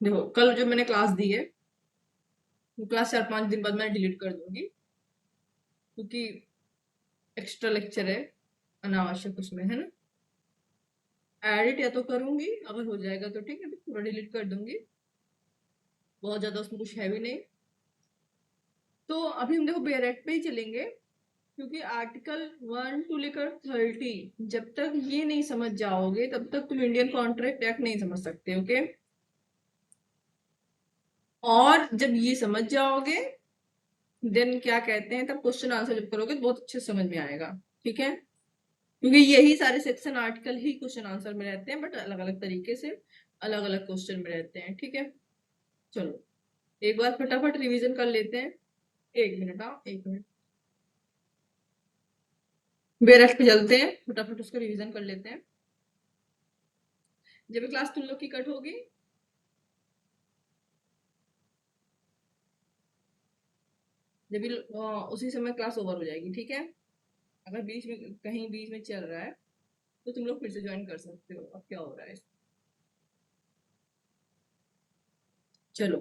देखो कल जो मैंने क्लास दी है वो क्लास 4-5 दिन बाद मैं डिलीट कर दूंगी, क्योंकि एक्स्ट्रा लेक्चर है अनावश्यक उसमें, है ना। एडिट या तो करूंगी, अगर हो जाएगा तो ठीक है, तो पूरा डिलीट कर दूंगी, बहुत ज्यादा उसमें कुछ है भी नहीं। तो अभी हम देखो बेरेट पे ही चलेंगे, क्योंकि आर्टिकल 1 टू लेकर 30 जब तक ये नहीं समझ जाओगे तब तक तुम इंडियन कॉन्ट्रैक्ट एक्ट नहीं समझ सकते। ओके, और जब ये समझ जाओगे देन क्या कहते हैं, तब क्वेश्चन आंसर जब करोगे तो बहुत अच्छे से समझ में आएगा। ठीक है, क्योंकि यही सारे सेक्शन आर्टिकल ही क्वेश्चन आंसर में रहते हैं, बट अलग अलग तरीके से अलग अलग क्वेश्चन में रहते हैं। ठीक है, चलो एक बार फटाफट रिवीजन कर लेते हैं। 1 मिनट, हाँ 1 मिनट, बेरख पे चलते हैं, फटाफट उसका रिवीजन कर लेते हैं। जब क्लास तुम लोग की कट होगी जब भी उसी समय क्लास ओवर हो जाएगी। ठीक है, अगर बीच में कहीं बीच में चल रहा है तो तुम लोग फिर से ज्वाइन कर सकते हो। अब क्या हो रहा है, चलो।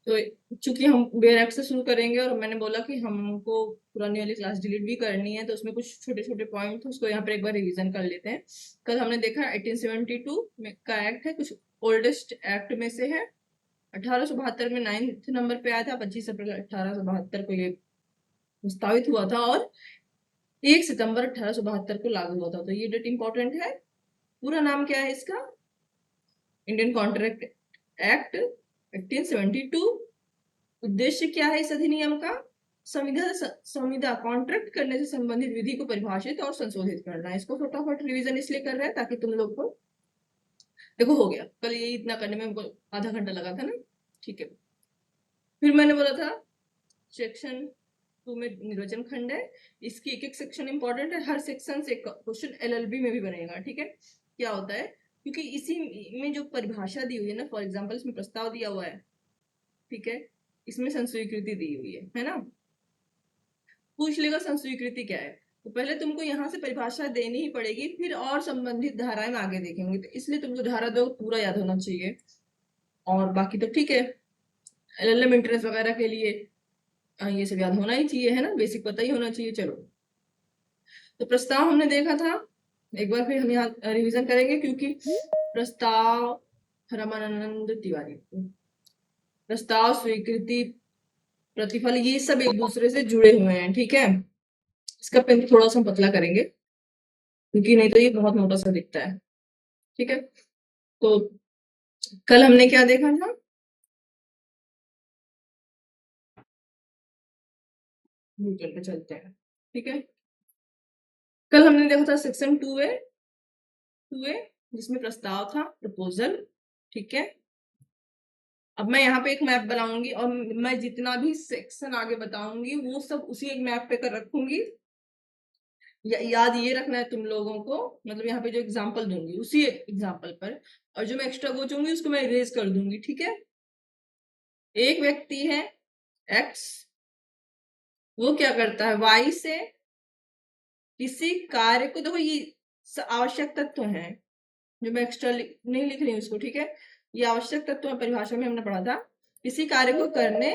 तो चूंकि हम बेरख से शुरू करेंगे और मैंने बोला कि हमको पुरानी वाली क्लास डिलीट भी करनी है, तो उसमें कुछ छोटे छोटे पॉइंट उसको यहाँ पर एक बार रिवीजन कर लेते हैं। कल हमने देखा 1872 में का एक्ट है, कुछ ओल्डेस्ट एक्ट में से है। 1872 में 9th नंबर पे आया था, 25 अप्रैल 1872 को ये प्रस्तावित हुआ था, और 1 सितंबर 1872 को लागू हुआ था। तो ये डेट इंपॉर्टेंट है। पूरा नाम क्या है इसका, इंडियन कॉन्ट्रैक्ट एक्ट 1872। उद्देश्य क्या है इस अधिनियम का, संविदा संविदा कॉन्ट्रैक्ट करने से संबंधित विधि को परिभाषित और संशोधित करना है। इसको फटाफट रिवीजन इसलिए कर रहे हैं ताकि तुम लोग को देखो हो गया। कल ये इतना करने में हमको आधा घंटा लगा था ना। ठीक है, फिर मैंने बोला था सेक्शन 2 में निर्वचन खंड है, इसकी एक एक सेक्शन इंपॉर्टेंट है, हर सेक्शन से क्वेश्चन एलएलबी में भी बनेगा। ठीक है, क्या होता है, क्योंकि इसी में जो परिभाषा दी हुई है ना, फॉर एग्जांपल इसमें प्रस्ताव दिया हुआ है, ठीक है, इसमें संस्वीकृति दी हुई है ना। पूछ लेगा संस्वीकृति क्या है, तो पहले तुमको यहाँ से परिभाषा देनी ही पड़ेगी, फिर और संबंधित धाराएं में आगे देखेंगे, तो इसलिए तुमको धारा दो पूरा याद होना चाहिए। और बाकी तो ठीक है, एलएलएम इंट्रेंस वगैरह के लिए ये सब याद होना ही चाहिए, है ना, बेसिक पता ही होना चाहिए। चलो, तो प्रस्ताव हमने देखा था, एक बार फिर हम यहाँ रिवीजन करेंगे, क्योंकि प्रस्ताव रामानंद तिवारी, प्रस्ताव, स्वीकृति, प्रतिफल, ये सब एक दूसरे से जुड़े हुए हैं। ठीक है, इसका पेन थोड़ा सा पतला करेंगे, क्योंकि नहीं तो ये बहुत मोटा सा दिखता है। ठीक है, तो कल हमने क्या देखा था, न्यूटन पे चलते हैं। ठीक है, कल हमने देखा था सेक्शन 2A जिसमें प्रस्ताव था, प्रपोजल। ठीक है, अब मैं यहाँ पे एक मैप बनाऊंगी और मैं जितना भी सेक्शन आगे बताऊंगी वो सब उसी एक मैप पे कर रखूंगी। याद ये रखना है तुम लोगों को, मतलब यहाँ पे जो एग्जाम्पल दूंगी उसी एग्जाम्पल पर, और जो मैं एक्स्ट्रा बचूंगी उसको मैं इरेज कर दूंगी। ठीक है, एक व्यक्ति है एक्स, वो क्या करता है, वाई से किसी कार्य को, देखो ये आवश्यक तत्व है, जो मैं एक्स्ट्रा नहीं लिख रही हूँ इसको। ठीक है, ये आवश्यक तत्व परिभाषा में हमने पढ़ा था, किसी कार्य को करने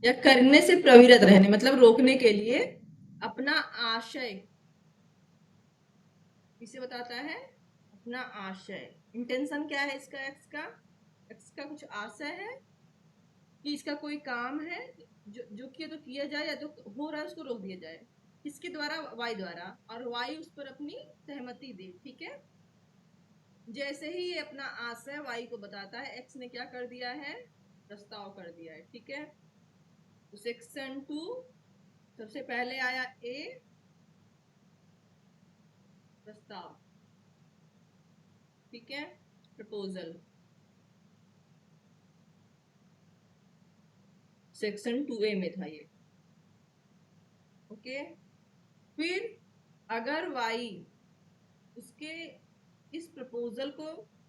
या करने से प्रविरत रहने, मतलब रोकने के लिए अपना आशय किसे बताता है, अपना आशय। इंटेंशन क्या है इसका, एक्स का कुछ आशय है कि इसका कोई काम है जो किया तो किया जाए, या तो हो रहा है उसको रोक दिया जाए, किसके द्वारा, वाई द्वारा, और वाई उस पर अपनी सहमति दे। ठीक है, जैसे ही ये अपना आशय वाई को बताता है, एक्स ने क्या कर दिया है, प्रस्ताव कर दिया है। ठीक है, तो सेक्शन 2 सबसे पहले आया ए, प्रस्ताव। ठीक है, प्रपोजल, सेक्शन 2A में था ये। ओके, फिर अगर वाई उसके इस प्रपोजल को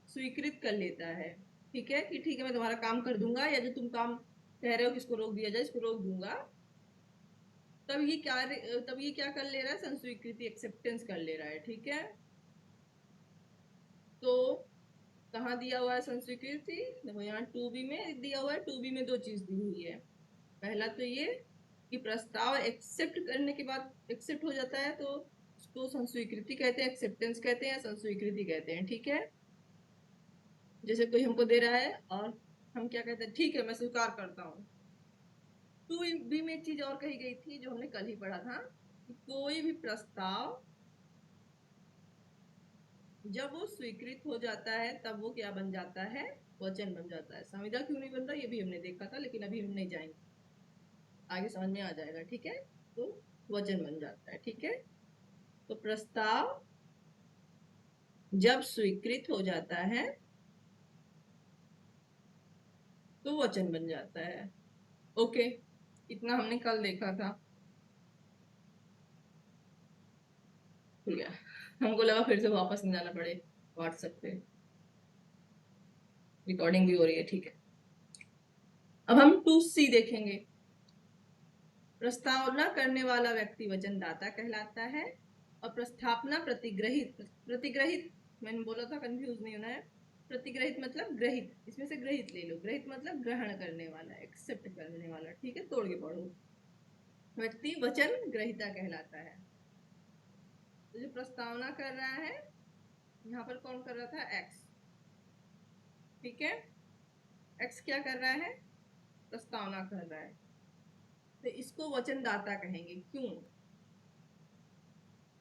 स्वीकृत कर लेता है, ठीक है, कि ठीक है मैं तुम्हारा काम कर दूंगा, या जो तुम काम कह रहे हो कि इसको रोक दिया जाए, इसको रोक दूंगा, तब ये क्या कर ले रहा है, संस्वीकृति, एक्सेप्टेंस कर ले रहा है। ठीक है, कहाँ दिया हुआ है संस्वीकृति? देखो यहाँ 2B में दिया हुआ है। 2B में दो चीज दी हुई है। पहला तो ये कि प्रस्ताव एक्सेप्ट करने के बाद एक्सेप्ट हो जाता है तो उसको संस्वीकृति कहते हैं, एक्सेप्टेंस कहते हैं या संस्वीकृति कहते हैं। ठीक है, जैसे कोई हमको दे रहा है और हम क्या कहते हैं, ठीक है मैं स्वीकार करता हूँ। 2B में एक चीज और कही गई थी जो हमने कल ही पढ़ा था कि कोई भी प्रस्ताव जब वो स्वीकृत हो जाता है तब वो क्या बन जाता है? वचन बन जाता है। संविदा क्यों नहीं बनता ये भी हमने देखा था, लेकिन अभी हम नहीं जाएंगे, आगे समझ में आ जाएगा। ठीक है, तो वचन बन जाता है। ठीक है, तो प्रस्ताव जब स्वीकृत हो जाता है तो वचन बन जाता है। ओके, इतना हमने कल देखा था। ठीक है, हमको लगा फिर से वापस नहीं जाना पड़े, व्हाट्सएप पे रिकॉर्डिंग भी हो रही है। ठीक है, अब हम 2C देखेंगे। प्रस्तावना करने वाला व्यक्ति वचनदाता कहलाता है और प्रस्थापना प्रतिग्रहित, प्रतिग्रहित मैंने बोला था, कंफ्यूज नहीं होना है। प्रतिग्रहित मतलब ग्रहित, इसमें से ग्रहित ले लो। ग्रहित मतलब ग्रहण करने वाला, एक्सेप्ट करने वाला। ठीक है, तोड़ के पढ़ो। व्यक्ति वचन ग्रहिता कहलाता है। तो जो प्रस्तावना कर रहा है, यहाँ पर कौन कर रहा था? एक्स। ठीक है, एक्स क्या कर रहा है? प्रस्तावना कर रहा है, तो इसको वचनदाता कहेंगे। क्यों?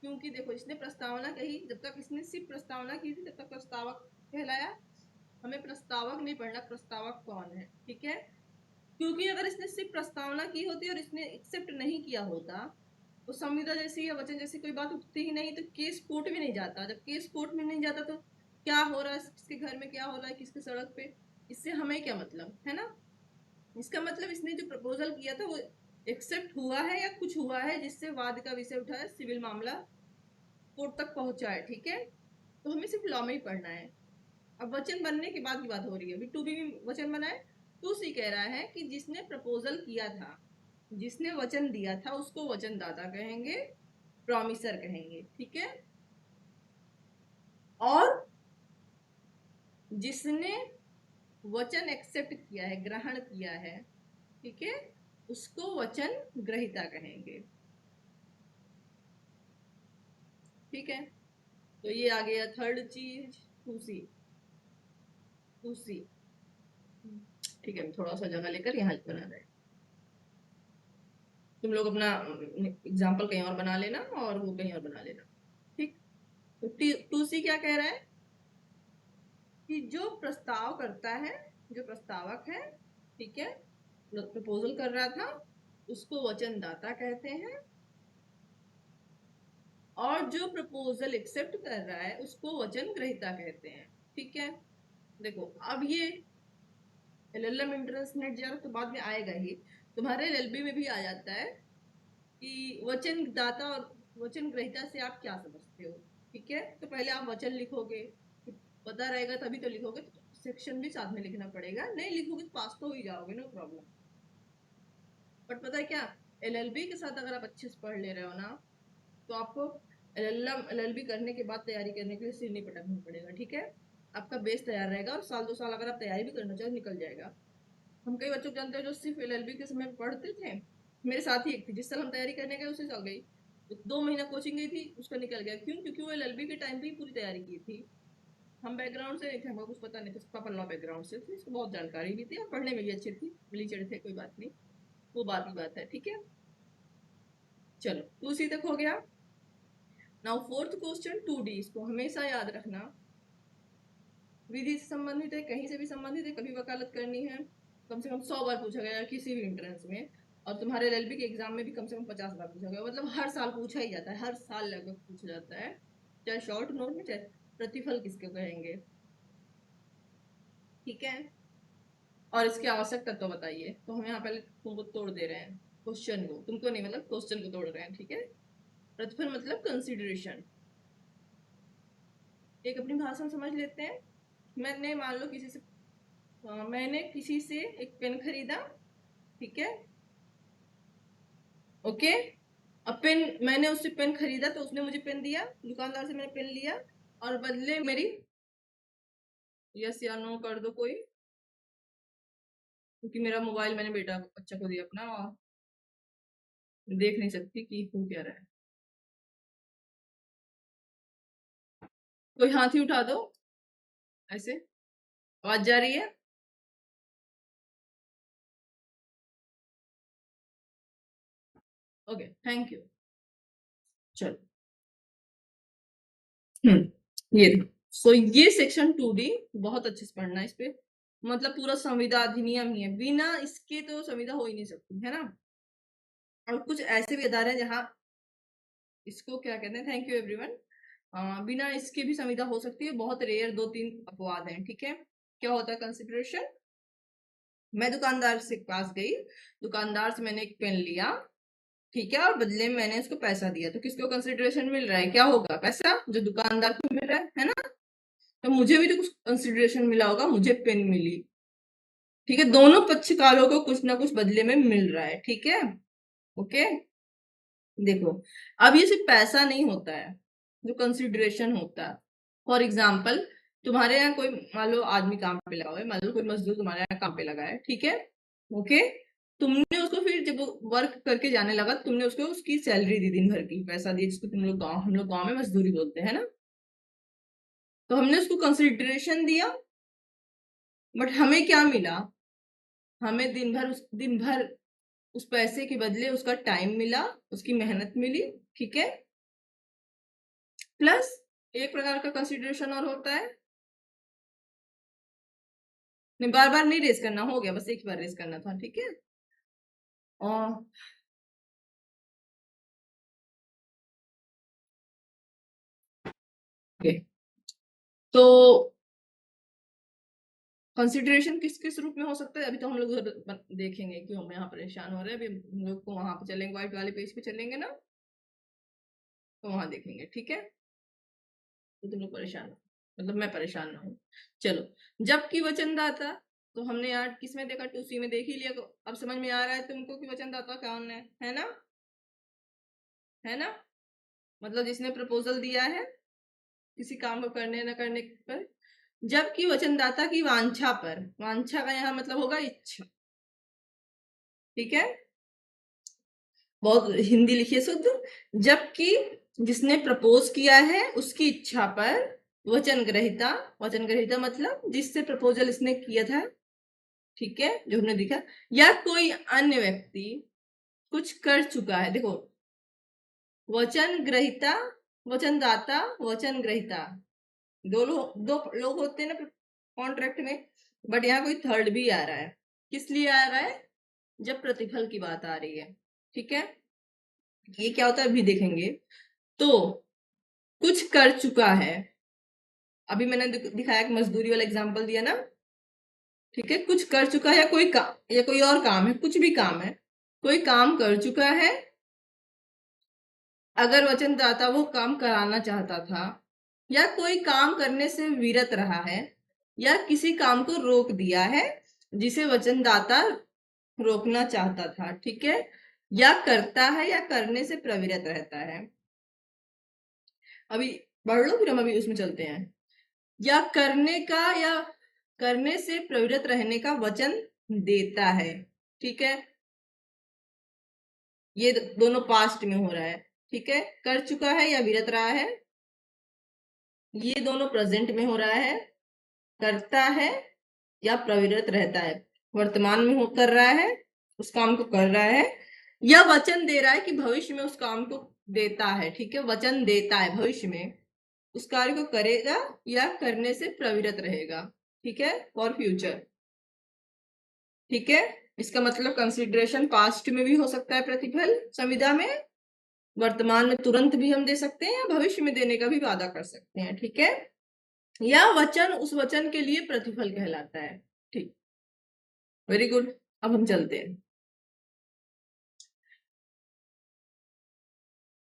क्योंकि देखो इसने प्रस्तावना कही, जब तक इसने सिर्फ प्रस्तावना की थी तब तक प्रस्तावक कहलाया। हमें प्रस्तावक नहीं पढ़ना, प्रस्तावक कौन है। ठीक है, क्योंकि अगर इसने सिर्फ प्रस्तावना की होती और इसने एक्सेप्ट नहीं किया होता तो संविदा जैसी या वचन जैसी कोई बात उठती ही नहीं, तो केस कोर्ट में नहीं जाता। जब केस कोर्ट में नहीं जाता तो क्या हो रहा है, किसके घर में क्या हो रहा है, किसके सड़क पे, इससे हमें क्या मतलब है ना? इसका मतलब इसने जो प्रपोजल किया था वो एक्सेप्ट हुआ है या कुछ हुआ है जिससे वाद का विषय उठा है, सिविल मामला कोर्ट तक पहुंचा है। ठीक है, तो हमें सिर्फ लॉ में ही पढ़ना है। अब वचन बनने के बाद की बात हो रही है। अभी 2B में वचन बना है, 2C कह रहा है कि जिसने प्रपोजल किया था, जिसने वचन दिया था उसको वचनदाता कहेंगे, प्रॉमिसर कहेंगे। ठीक है, और जिसने वचन एक्सेप्ट किया है, ग्रहण किया है, ठीक है, उसको वचन ग्रहिता कहेंगे। ठीक है, तो ये आ गया थर्ड चीज 2C। 2C ठीक है, थोड़ा सा जगह लेकर यहाँ बना रहे, तुम लोग अपना एग्जाम्पल कहीं और बना लेना और वो कहीं और बना लेना। ठीक, तो 2C क्या कह रहा है कि जो प्रस्ताव करता है, जो प्रस्तावक है, ठीक है, प्रपोजल कर रहा था, उसको वचनदाता कहते हैं, और जो प्रपोजल एक्सेप्ट कर रहा है उसको वचन ग्रहीता कहते हैं। ठीक है, देखो अब ये LLM एंट्रेंस नेट जरा तो बाद में आएगा ही, तुम्हारे LLB में भी आ जाता है कि वचन दाता और वचन ग्रहीता से आप क्या समझते हो। ठीक है, तो पहले आप वचन लिखोगे, पता रहेगा तभी तो लिखोगे, तो सेक्शन भी साथ में लिखना पड़ेगा, नहीं लिखोगे तो पास तो हो ही जाओगे, नो प्रॉब्लम। बट पता है क्या, LLB के साथ अगर आप अच्छे से पढ़ ले रहे हो ना तो आपको LLB करने के बाद तैयारी करने के लिए सिर नहीं पटकना पड़ेगा। ठीक है, आपका बेस तैयार रहेगा और साल 2 साल अगर आप तैयारी भी करना चाहो निकल जाएगा। हम कई बच्चों को जानते हैं जो सिर्फ LLB के समय पढ़ते थे, मेरे साथ ही एक थी, जिस साल हम तैयारी करने गए उसी साल गई, 2 महीना कोचिंग गई थी, उसका निकल गया। क्यों? क्योंकि वो LLB के टाइम पे ही पूरी तैयारी की थी। हम बैकग्राउंड से नहीं थे, हमको कुछ पता नहीं था, पापा लॉ बैकग्राउंड से थे, इसको बहुत जानकारी भी थी और पढ़ने में भी अच्छी थी, बिली चढ़े थे, कोई बात नहीं, वो बात ही बात है। ठीक है, चलो 2C तक हो गया। नाउ फोर्थ क्वेश्चन 2D, इसको हमेशा याद रखना। विधि से संबंधित है, कहीं से भी संबंधित है, कभी वकालत करनी है, कम से कम 100 बार पूछा गया किसी भी एंट्रेंस में, और तुम्हारे LLB के एग्जाम में भी कम से कम 50 बार पूछा गया, मतलब हर साल पूछा ही जाता है, हर साल लगभग पूछा जाता है, चाहे शॉर्ट नोट में चाहे प्रतिफल किसको कहेंगे। ठीक है, और इसकी आवश्यकता तो बताइए। तो हम यहाँ पहले तुमको तोड़ दे रहे हैं क्वेश्चन को, तुमको नहीं मतलब क्वेश्चन को तोड़ रहे हैं। ठीक है, प्रतिफल मतलब कंसिडरेशन। एक अपनी भाषा में समझ लेते हैं। मैंने मान लो किसी से मैंने किसी से एक पेन खरीदा, ठीक है, ओके, अब पेन, मैंने उससे पेन खरीदा तो उसने मुझे पेन दिया, दुकानदार से मैंने पेन लिया और बदले मेरी यस या नो कर दो कोई, क्योंकि मेरा मोबाइल मैंने बेटा बच्चा को दिया अपना, और देख नहीं सकती कि हो क्या रहा है। कोई हाथ ही उठा दो ऐसे। आवाज जा रही है? Okay, thank you. चलो। ये सो ये सेक्शन 2D बहुत अच्छे से पढ़ना है इस पे, मतलब पूरा संविदा अधिनियम ही है, बिना इसके तो संविदा हो ही नहीं सकती है ना। और कुछ ऐसे भी अदारे हैं जहाँ इसको क्या कहते हैं, थैंक यू एवरीवन, बिना इसके भी संविदा हो सकती है, बहुत रेयर 2-3 अपवाद हैं, ठीक है। क्या होता है कंसिडरेशन? मैं दुकानदार से पास गई, दुकानदार से मैंने एक पेन लिया, ठीक है, और बदले में मैंने उसको पैसा दिया, तो किसको कंसिडरेशन मिल रहा है? क्या होगा? पैसा जो दुकानदार को मिल रहा है ना। तो मुझे भी तो कुछ कंसिडरेशन मिला होगा, मुझे पेन मिली, ठीक है, दोनों पक्षकारों को कुछ ना कुछ बदले में मिल रहा है, ठीक है। ओके, देखो, अब ये सिर्फ पैसा नहीं होता है जो कंसिडरेशन होता है। फॉर एग्जाम्पल, तुम्हारे यहाँ कोई मान लो आदमी काम पे लगा हुआ है, मान लो कोई मजदूर तुम्हारे यहाँ काम पे लगा है, ठीक है। ओके, तुमने उसको फिर जब वर्क करके जाने लगा, तुमने उसको उसकी सैलरी दी, दिन भर की पैसा दिया, जिसको हम लोग गाँव में मजदूरी बोलते हैं ना। तो हमने उसको कंसिडरेशन दिया, बट हमें क्या मिला? हमें दिन भर उस पैसे के बदले उसका टाइम मिला, उसकी मेहनत मिली, ठीक है। प्लस एक प्रकार का कंसिडरेशन और होता है, नहीं बार बार नहीं रेस करना, हो गया बस एक बार रेस करना था, ठीक है। और ओके, तो कंसिडरेशन किस किस रूप में हो सकता है, अभी तो हम लोग देखेंगे, क्यों हम यहाँ परेशान हो रहे हैं, अभी हम लोग को वहां पे चलेंगे, व्हाइट वाले पेज पे चलेंगे ना, तो वहां देखेंगे, ठीक है। तो तुम लोग परेशान हो, मतलब मैं परेशान ना हूँ। चलो, जबकि वचनदाता, तो हमने यार किसमें देखा? 2C में देख ही लिया, तो अब समझ में आ रहा है तुमको कि वचनदाता कौन है ना, है ना। मतलब जिसने प्रपोजल दिया है किसी काम को करने न करने पर, जबकि वचनदाता की वांछा पर, वांछा का यहाँ मतलब होगा इच्छा, ठीक है, बहुत हिंदी लिखिए शुद्ध। जबकि जिसने प्रपोज किया है उसकी इच्छा पर वचन ग्रहिता, वचन ग्रहिता मतलब जिससे प्रपोजल इसने किया था, ठीक है, जो हमने देखा, या कोई अन्य व्यक्ति कुछ कर चुका है। देखो, वचन ग्रहिता, वचनदाता, वचन ग्रहिता, दो लोग होते हैं ना कॉन्ट्रैक्ट में, बट यहाँ कोई थर्ड भी आ रहा है। किस लिए आ रहा है? जब प्रतिफल की बात आ रही है, ठीक है। ये क्या होता है अभी देखेंगे। तो कुछ कर चुका है, अभी मैंने दिखाया कि मजदूरी वाला एग्जांपल दिया ना, ठीक है, कुछ कर चुका है, या कोई काम, या कोई और काम है, कुछ भी काम है, कोई काम कर चुका है, अगर वचनदाता वो काम कराना चाहता था, या कोई काम करने से विरत रहा है, या किसी काम को रोक दिया है जिसे वचनदाता रोकना चाहता था, ठीक है, या करता है या करने से प्रविरत रहता है। अभी पढ़ लो, फिर हम अभी उसमें चलते हैं। या करने का, या करने से प्रवृत्त रहने का वचन देता है, ठीक है। ये दोनों पास्ट में हो रहा है, ठीक है, कर चुका है या विरत रहा है, ये दोनों प्रेजेंट में हो रहा है, करता है या प्रविरत रहता है, वर्तमान में हो कर रहा है, उस काम को कर रहा है, या वचन दे रहा है कि भविष्य में उस काम को देता है, ठीक है, वचन देता है भविष्य में उस कार्य को करेगा या करने से प्रविरत रहेगा, ठीक है, फॉर फ्यूचर, ठीक है। इसका मतलब कंसिडरेशन पास्ट में भी हो सकता है प्रतिफल संविदा में, वर्तमान में तुरंत भी हम दे सकते हैं, या भविष्य में देने का भी वादा कर सकते हैं, ठीक है। या वचन उस वचन के लिए प्रतिफल कहलाता है, ठीक, वेरी गुड। अब हम चलते हैं,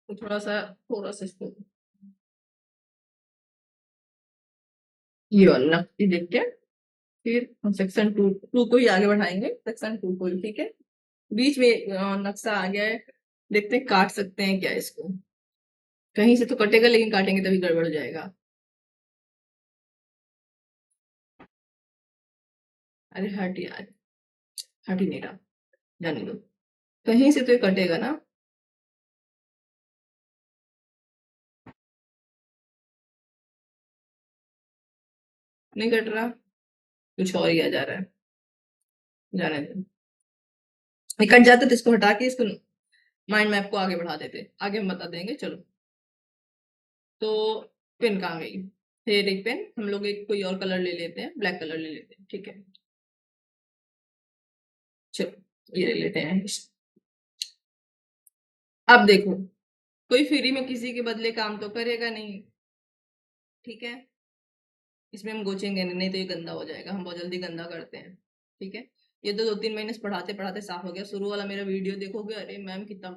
तो थोड़ा सा इसको ये वाला नक्शे देखते हैं, फिर हम सेक्शन टू को ही आगे बढ़ाएंगे, सेक्शन 2 को ही, ठीक है। बीच में नक्शा आ गया है, देखते हैं काट सकते हैं क्या इसको, कहीं से तो कटेगा, लेकिन काटेंगे तभी गड़बड़ जाएगा। अरे हट यार, हट ही नहीं रहा, जाने दो, कहीं से तो ये कटेगा ना। नहीं कट रहा, कुछ और ही आ जा रहा है, जाने दो। ये कट जाता तो इसको हटा के इसको माइंड मैप को आगे बढ़ा देते, आगे हम बता देंगे। चलो, तो पेन कहाँ गई? फिर एक पेन हम लोग एक कोई और कलर ले लेते हैं, ब्लैक कलर ले लेते हैं, ठीक है। चलो ये ले लेते हैं। अब देखो, कोई फ्री में किसी के बदले काम तो करेगा नहीं, ठीक है। इसमें हम गोचेंगे नहीं, नहीं तो ये गंदा हो जाएगा, हम बहुत जल्दी गंदा करते हैं, ठीक है। ये तो 2-3 महीने से पढ़ाते पढ़ाते साफ हो गया। शुरू वाला मेरा वीडियो देखोगे, अरे मैम कितना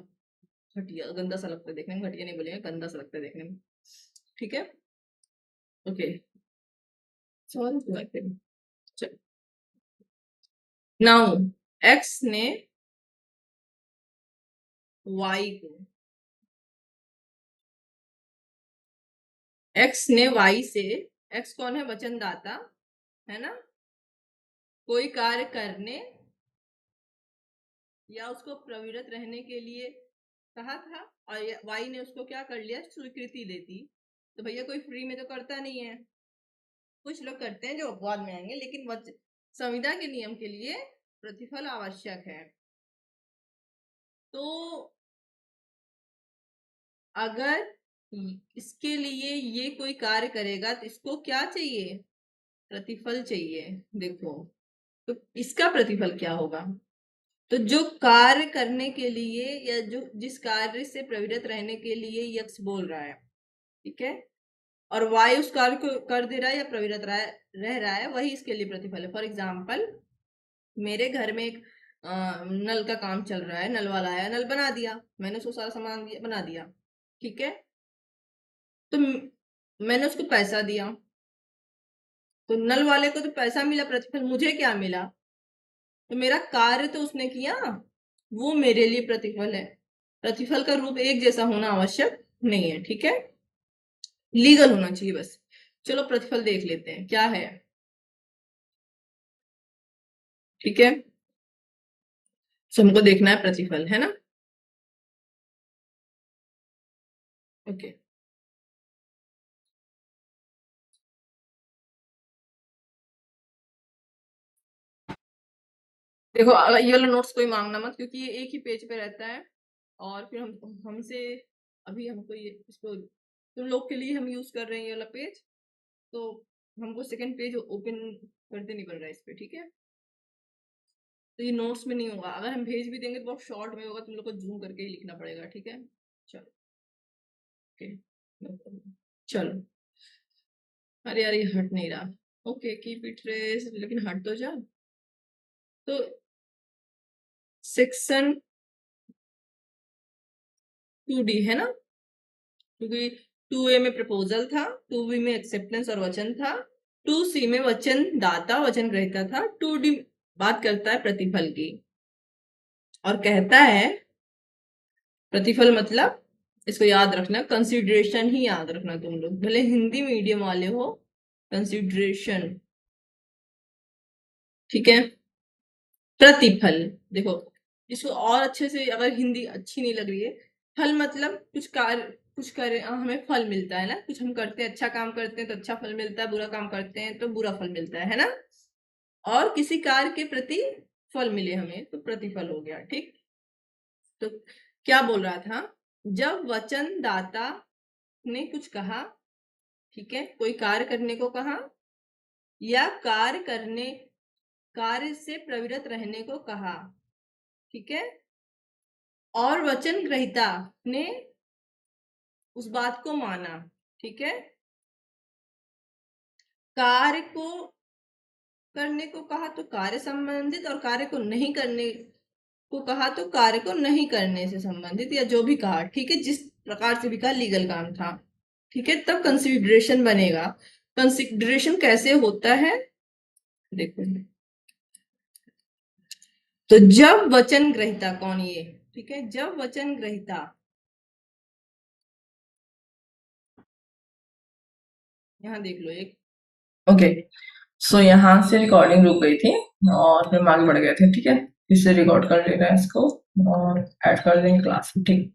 घटिया, गंदा सा लगता है देखने में, घटिया नहीं बोलेंगे, गंदा सा लगता है देखने में, ठीक है। Okay, sorry. चलो, नाउ एक्स ने वाई को, एक्स ने वाई से, एक्स कौन है? वचनदाता, है ना। कोई कार्य करने या उसको प्रवृत्त रहने के लिए कहा था, और वाई ने उसको क्या कर लिया? स्वीकृति दे दी। तो भैया कोई फ्री में तो करता नहीं है, कुछ लोग करते हैं जो अपवाद में आएंगे, लेकिन संविदा के नियम के लिए प्रतिफल आवश्यक है। तो अगर इसके लिए ये कोई कार्य करेगा तो इसको क्या चाहिए? प्रतिफल चाहिए। देखो, तो इसका प्रतिफल क्या होगा? तो जो कार्य करने के लिए या जो जिस कार्य से प्रवृत्त रहने के लिए यक्ष बोल रहा है, ठीक है, और वाई उस कार्य को कर दे रहा है या प्रवृत्त रह रहा है, वही इसके लिए प्रतिफल है। फॉर एग्जाम्पल, मेरे घर में एक नल का काम चल रहा है, नल वाला आया, नल बना दिया, मैंने उसको सारा सामान दिया, बना दिया, ठीक है। तो मैंने उसको पैसा दिया, तो नल वाले को तो पैसा मिला, प्रतिफल मुझे क्या मिला? तो मेरा कार्य तो उसने किया, वो मेरे लिए प्रतिफल है। प्रतिफल का रूप एक जैसा होना आवश्यक नहीं है, ठीक है, लीगल होना चाहिए बस। चलो प्रतिफल देख लेते हैं क्या है, ठीक है। सो हमको देखना है प्रतिफल, है ना। ओके, देखो ये वाला नोट्स कोई मांगना मत, क्योंकि ये एक ही पेज पे रहता है, और फिर हम हमसे अभी हमको ये इसको तुम लोग के लिए हम यूज कर रहे हैं ये वाला पेज, तो हमको सेकंड पेज ओपन करते नहीं पड़ रहा है इस पे, ठीक है। तो ये नोट्स में नहीं होगा, अगर हम भेज भी देंगे तो बहुत शॉर्ट में होगा, तुम लोग को जूम करके ही लिखना पड़ेगा, ठीक है। चलो, ओके, चलो। अरे यार ये हट नहीं रहा। ओके, कीप इट ट्रेस, लेकिन हट तो जा। तो सेक्शन 2D है ना, क्योंकि 2A में प्रपोजल था, 2B में एक्सेप्टेंस और वचन था, 2C में वचन दाता वचन ग्रहीता था, 2D बात करता है प्रतिफल की, और कहता है प्रतिफल मतलब, इसको याद रखना, कंसिडरेशन ही याद रखना तुम लोग, भले हिंदी मीडियम वाले हो, कंसिडरेशन, ठीक है। प्रतिफल, देखो इसको और अच्छे से, अगर हिंदी अच्छी नहीं लग रही है, फल मतलब कुछ कार्य, कुछ कर हमें फल मिलता है ना, कुछ हम करते हैं, अच्छा काम करते हैं तो अच्छा फल मिलता है, बुरा काम करते हैं तो बुरा फल मिलता है ना। और किसी कार्य के प्रति फल मिले हमें तो प्रतिफल हो गया, ठीक। तो क्या बोल रहा था? जब वचन दाता ने कुछ कहा, ठीक है, कोई कार्य करने को कहा या कार्य से प्रवृत्त रहने को कहा, ठीक है, और वचन ग्रहीता ने उस बात को माना, ठीक है, कार्य को करने को कहा तो कार्य संबंधित, और कार्य को नहीं करने को कहा तो कार्य को नहीं करने से संबंधित, या जो भी कहा, ठीक है, जिस प्रकार से भी कहा, लीगल काम था, ठीक है, तब कंसिडरेशन बनेगा। कंसिडरेशन कैसे होता है देखो, तो जब वचन ग्रहीता, कौन ये, ठीक है, जब वचन ग्रहीता, यहां देख लो एक, ओके, सो यहाँ से रिकॉर्डिंग रुक गई थी और फिर हम आगे बढ़ गए थे। ठीक है, फिर से रिकॉर्ड कर ले रहे हैं इसको और ऐड कर देंगे क्लास में। ठीक,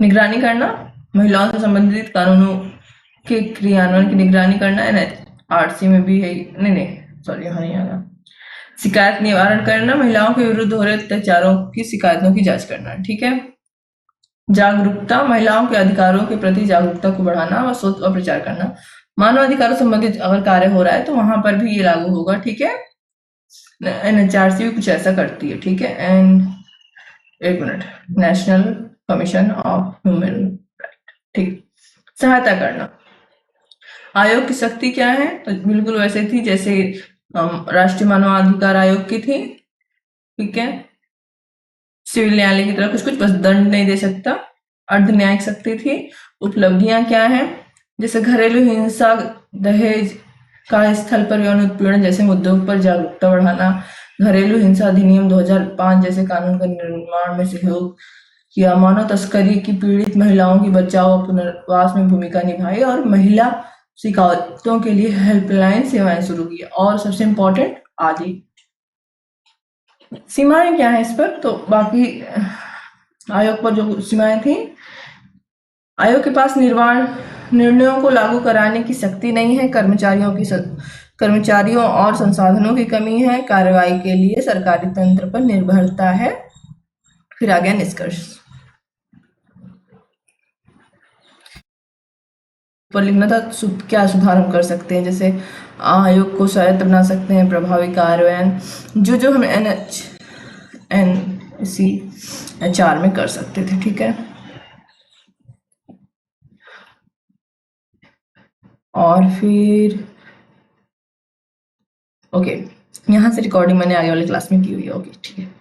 निगरानी करना, महिलाओं से संबंधित कानूनों के क्रियान्वयन की निगरानी करना। एनएचआरसी में भी है, नहीं सॉरी यहाँ नहीं आना। शिकायत निवारण करना, महिलाओं के विरुद्ध हो रहे अत्याचारों की शिकायतों की जांच करना। ठीक है, जागरूकता, महिलाओं के अधिकारों के प्रति जागरूकता को बढ़ाना और शोध और प्रचार करना। मानव अधिकारों संबंधित अगर कार्य हो रहा है तो वहां पर भी ये लागू होगा। ठीक है, एनएचआरसी भी कुछ ऐसा करती है। ठीक है, एंड एक minute, national commission of human right. ठीक, सहायता करना, आयोग की शक्ति क्या है? तो बिल्कुल वैसे थी जैसे राष्ट्रीय मानवाधिकार आयोग की थी। ठीक है, सिविल न्यायालय की तरह कुछ कुछ, बस दंड नहीं दे सकता। अर्ध न्यायिक शक्ति थी। उपलब्धियां क्या है? जैसे घरेलू हिंसा, दहेज, कार्यस्थल पर यौन उत्पीड़न जैसे मुद्दों पर जागरूकता बढ़ाना, घरेलू हिंसा अधिनियम 2005 जैसे कानून का निर्माण में सहयोग किया, मानव तस्करी की पीड़ित महिलाओं की बचाव और पुनर्वास में भूमिका निभाई और महिला शिकायतों के लिए हेल्पलाइन सेवाएं शुरू की। और सबसे इम्पोर्टेंट आदि। सीमाएं क्या है इस पर? तो बाकी आयोग पर जो सीमाएं थी, आयोग के पास निर्णयों को लागू कराने की शक्ति नहीं है, कर्मचारियों और संसाधनों की कमी है, कार्रवाई के लिए सरकारी तंत्र पर निर्भरता है। फिर आ गया निष्कर्ष पर लिखना था, क्या सुधार हम कर सकते हैं। जैसे आयोग को स्वायत्त बना सकते हैं, प्रभावी कार्यान्वयन जो हम एनएचआर में कर सकते थे। ठीक है, और फिर ओके, यहाँ से रिकॉर्डिंग मैंने आगे वाले क्लास में की हुई है। ओके ठीक है।